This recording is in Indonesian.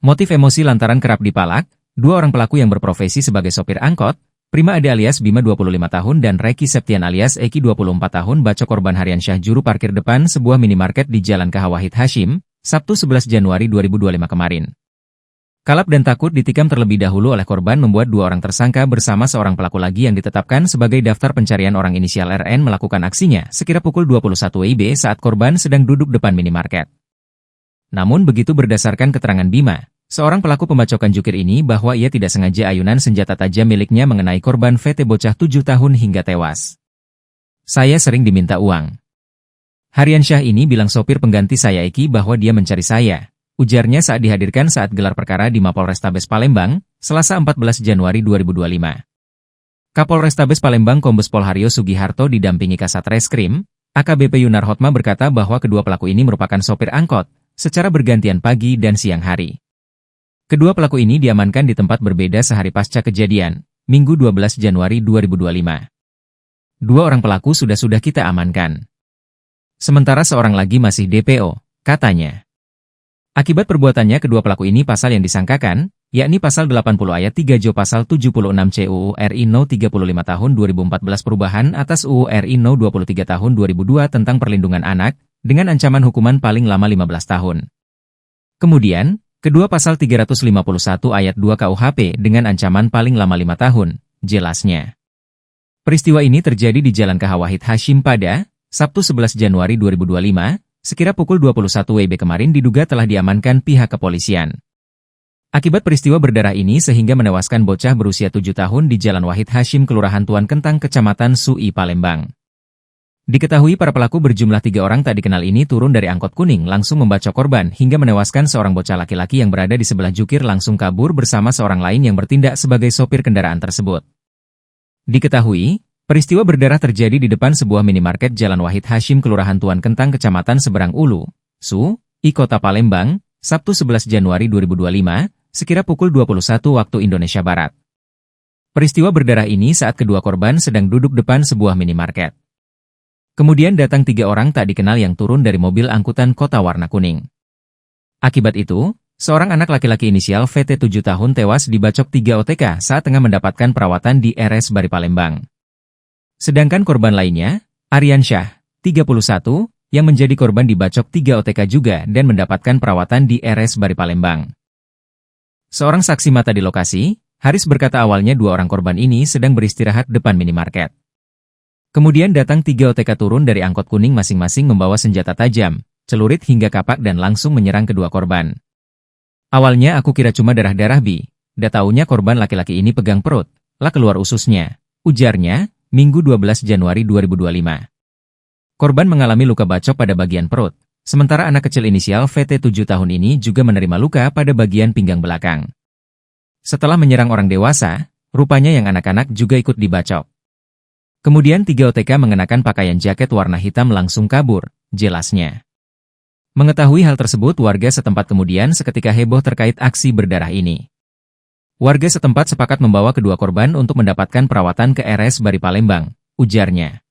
Motif emosi lantaran kerap dipalak, dua orang pelaku yang berprofesi sebagai sopir angkot, Prima Ade alias Bima 25 tahun dan Reki Septian alias Eki 24 tahun bacok korban Haryansyah juru parkir depan sebuah minimarket di Jalan KH Wahid Hasyim, Sabtu 11 Januari 2025 kemarin. Kalap dan takut ditikam terlebih dahulu oleh korban membuat dua orang tersangka bersama seorang pelaku lagi yang ditetapkan sebagai daftar pencarian orang inisial RN melakukan aksinya sekira pukul 21 WIB saat korban sedang duduk depan minimarket. Namun begitu berdasarkan keterangan Bima, seorang pelaku pembacokan jukir ini bahwa ia tidak sengaja ayunan senjata tajam miliknya mengenai korban VT bocah 7 tahun hingga tewas. Saya sering diminta uang. Haryansyah ini bilang sopir pengganti saya Eki bahwa dia mencari saya, ujarnya saat dihadirkan saat gelar perkara di Mapolrestabes Palembang, Selasa 14 Januari 2025. Kapolrestabes Palembang Kombes Pol Haryo Sugiharto didampingi Kasat Reskrim, AKBP Yunar Hotma berkata bahwa kedua pelaku ini merupakan sopir angkot, secara bergantian pagi dan siang hari. Kedua pelaku ini diamankan di tempat berbeda sehari pasca kejadian, Minggu 12 Januari 2025. Dua orang pelaku sudah kita amankan. Sementara seorang lagi masih DPO, katanya. Akibat perbuatannya kedua pelaku ini pasal yang disangkakan, yakni pasal 80 ayat 3 Jo pasal 76 CUU RI No 35 tahun 2014 perubahan atas UU RI No 23 tahun 2002 tentang perlindungan anak, dengan ancaman hukuman paling lama 15 tahun. Kemudian, kedua pasal 351 ayat 2 KUHP dengan ancaman paling lama 5 tahun, jelasnya. Peristiwa ini terjadi di Jalan KH Wahid Hasyim pada Sabtu 11 Januari 2025, sekira pukul 21 WIB kemarin diduga telah diamankan pihak kepolisian. Akibat peristiwa berdarah ini sehingga menewaskan bocah berusia 7 tahun di Jalan Wahid Hasyim Kelurahan Tuan Kentang Kecamatan Sui Palembang. Diketahui para pelaku berjumlah 3 orang tak dikenal ini turun dari angkot kuning langsung membacok korban hingga menewaskan seorang bocah laki-laki yang berada di sebelah jukir langsung kabur bersama seorang lain yang bertindak sebagai sopir kendaraan tersebut. Diketahui, peristiwa berdarah terjadi di depan sebuah minimarket Jalan Wahid Hasyim Kelurahan Tuan Kentang Kecamatan Seberang Ulu, Sui, Kota Palembang, Sabtu 11 Januari 2025, sekira pukul 21 waktu Indonesia Barat. Peristiwa berdarah ini saat kedua korban sedang duduk depan sebuah minimarket. Kemudian datang 3 orang tak dikenal yang turun dari mobil angkutan kota warna kuning. Akibat itu, seorang anak laki-laki inisial VT 7 tahun tewas dibacok 3 OTK saat tengah mendapatkan perawatan di RS Bari Palembang. Sedangkan korban lainnya, Haryansyah, 31, yang menjadi korban dibacok 3 OTK juga dan mendapatkan perawatan di RS Bari Palembang. Seorang saksi mata di lokasi, Haris berkata awalnya 2 orang korban ini sedang beristirahat depan minimarket. Kemudian datang 3 OTK turun dari angkot kuning masing-masing membawa senjata tajam, celurit hingga kapak dan langsung menyerang kedua korban. Awalnya aku kira cuma darah-darah Bi, taunya korban laki-laki ini pegang perut, lah keluar ususnya, ujarnya, Minggu 12 Januari 2025. Korban mengalami luka bacok pada bagian perut, sementara anak kecil inisial VT 7 tahun ini juga menerima luka pada bagian pinggang belakang. Setelah menyerang orang dewasa, rupanya yang anak-anak juga ikut dibacok. Kemudian 3 OTK mengenakan pakaian jaket warna hitam langsung kabur, jelasnya. Mengetahui hal tersebut warga setempat kemudian seketika heboh terkait aksi berdarah ini. Warga setempat sepakat membawa kedua korban untuk mendapatkan perawatan ke RS Bari Palembang, ujarnya.